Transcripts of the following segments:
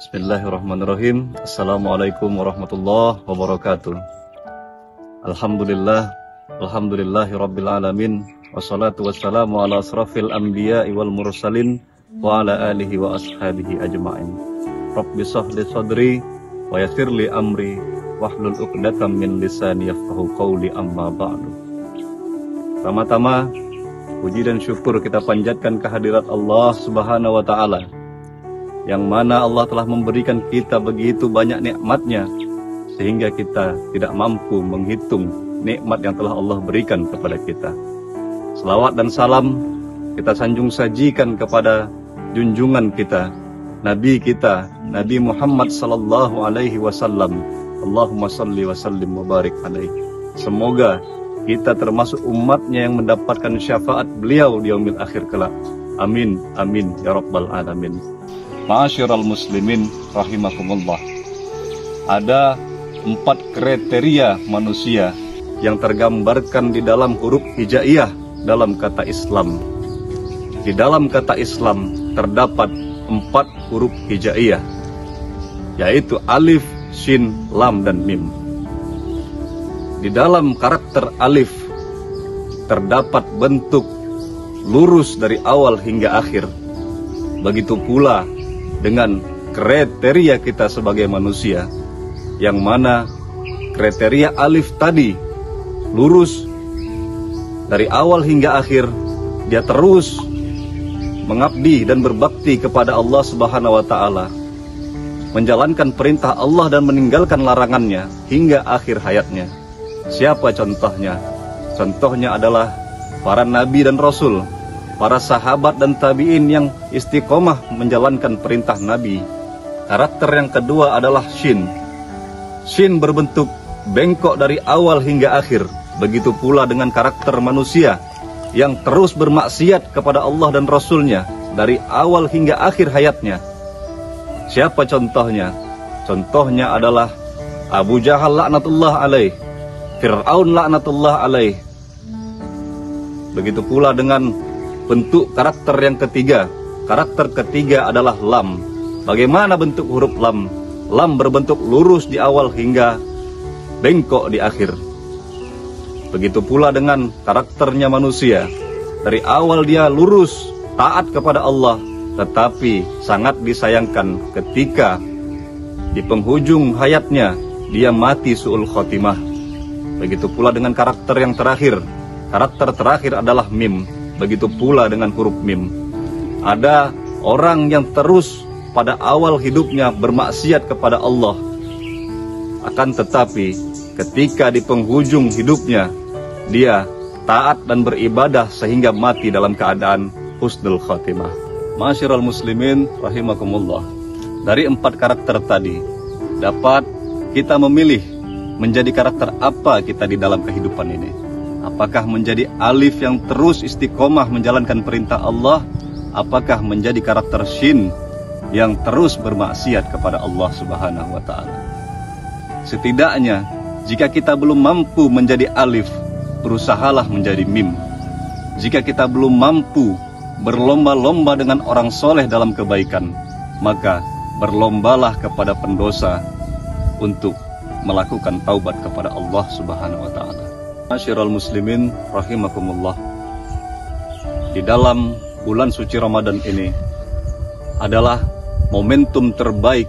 Bismillahirrahmanirrahim. Assalamualaikum warahmatullahi wabarakatuh. Alhamdulillahi rabbil alamin. Wassalatu wassalamu ala asrafil anbiya'i wal mursalin wa ala alihi wa ashabihi ajma'in. Rabbi sahli sadri wa yassirli amri wahlul uqdatam min lisani yafqahu qawli, amma ba'du. Pertama-tama, puji dan syukur kita panjatkan kehadirat Allah Subhanahu wa ta'ala, yang mana Allah telah memberikan kita begitu banyak nikmatnya sehingga kita tidak mampu menghitung nikmat yang telah Allah berikan kepada kita. Selawat dan salam kita sanjung sajikan kepada junjungan kita, Nabi kita, Nabi Muhammad sallallahu alaihi wasallam. Allahumma salli wa sallim wa barik alaihi. Semoga kita termasuk umatnya yang mendapatkan syafaat beliau di yaumil akhir kelak. Amin, amin, ya rabbal alamin. Ma'asyiral muslimin rahimakumullah. Ada 4 kriteria manusia yang tergambarkan di dalam huruf hijaiyah dalam kata Islam. Di dalam kata Islam terdapat 4 huruf hijaiyah, yaitu alif, shin, lam, dan mim. Di dalam karakter alif terdapat bentuk lurus dari awal hingga akhir. Begitu pula dengan kriteria kita sebagai manusia, yang mana kriteria alif tadi lurus dari awal hingga akhir. Dia terus mengabdi dan berbakti kepada Allah Subhanahu wa ta'ala, menjalankan perintah Allah dan meninggalkan larangannya hingga akhir hayatnya. Siapa contohnya? Contohnya adalah para nabi dan rasul, para sahabat dan tabi'in yang istiqomah menjalankan perintah Nabi. Karakter yang kedua adalah shin. Shin berbentuk bengkok dari awal hingga akhir. Begitu pula dengan karakter manusia yang terus bermaksiat kepada Allah dan Rasulnya dari awal hingga akhir hayatnya. Siapa contohnya? Contohnya adalah Abu Jahal laknatullah alaih, Fir'aun laknatullah alaih. Begitu pula dengan bentuk karakter yang ketiga. Karakter ketiga adalah lam. Bagaimana bentuk huruf lam? Lam berbentuk lurus di awal hingga bengkok di akhir. Begitu pula dengan karakternya manusia. Dari awal dia lurus, taat kepada Allah, tetapi sangat disayangkan ketika di penghujung hayatnya dia mati su'ul khotimah. Begitu pula dengan karakter yang terakhir. Karakter terakhir adalah mim. Begitu pula dengan huruf mim. Ada orang yang terus pada awal hidupnya bermaksiat kepada Allah, akan tetapi ketika di penghujung hidupnya dia taat dan beribadah sehingga mati dalam keadaan husnul khatimah. Ma'asyiral muslimin rahimakumullah. Dari 4 karakter tadi dapat kita memilih menjadi karakter apa kita di dalam kehidupan ini. Apakah menjadi alif yang terus istiqomah menjalankan perintah Allah? Apakah menjadi karakter shin yang terus bermaksiat kepada Allah Subhanahu wa ta'ala? Setidaknya jika kita belum mampu menjadi alif, berusahalah menjadi mim. Jika kita belum mampu berlomba-lomba dengan orang soleh dalam kebaikan, maka berlombalah kepada pendosa untuk melakukan taubat kepada Allah Subhanahu wa ta'ala. Ma'asyiral muslimin rahimakumullah. Di dalam bulan suci Ramadan ini adalah momentum terbaik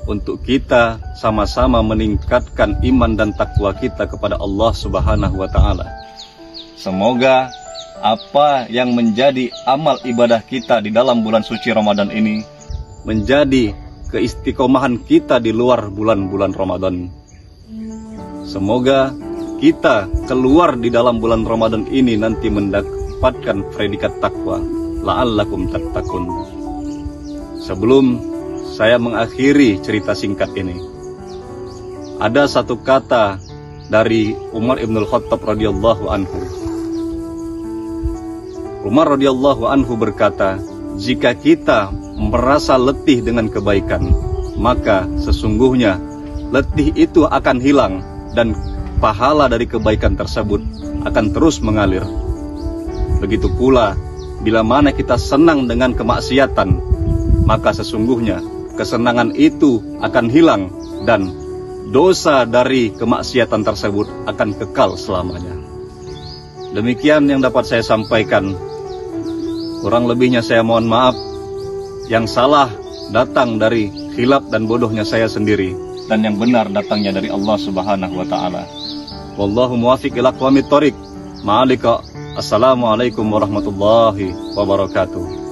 untuk kita sama-sama meningkatkan iman dan takwa kita kepada Allah Subhanahu wa ta'ala. Semoga apa yang menjadi amal ibadah kita di dalam bulan suci Ramadan ini menjadi keistiqomahan kita di luar bulan-bulan Ramadan. Semoga kita keluar di dalam bulan Ramadan ini nanti mendapatkan predikat takwa, la'allakum tattaqun. Sebelum saya mengakhiri cerita singkat ini, ada satu kata dari Umar ibn Khattab radhiyallahu anhu. Umar radhiyallahu anhu berkata, jika kita merasa letih dengan kebaikan, maka sesungguhnya letih itu akan hilang dan pahala dari kebaikan tersebut akan terus mengalir. Begitu pula bila mana kita senang dengan kemaksiatan, maka sesungguhnya kesenangan itu akan hilang dan dosa dari kemaksiatan tersebut akan kekal selamanya. Demikian yang dapat saya sampaikan. Kurang lebihnya saya mohon maaf. Yang salah datang dari khilaf dan bodohnya saya sendiri, dan yang benar datangnya dari Allah Subhanahu wa taala. Wallahu muwaffiq ila aqwamit thoriq. Ma'alika. Assalamualaikum warahmatullahi wabarakatuh.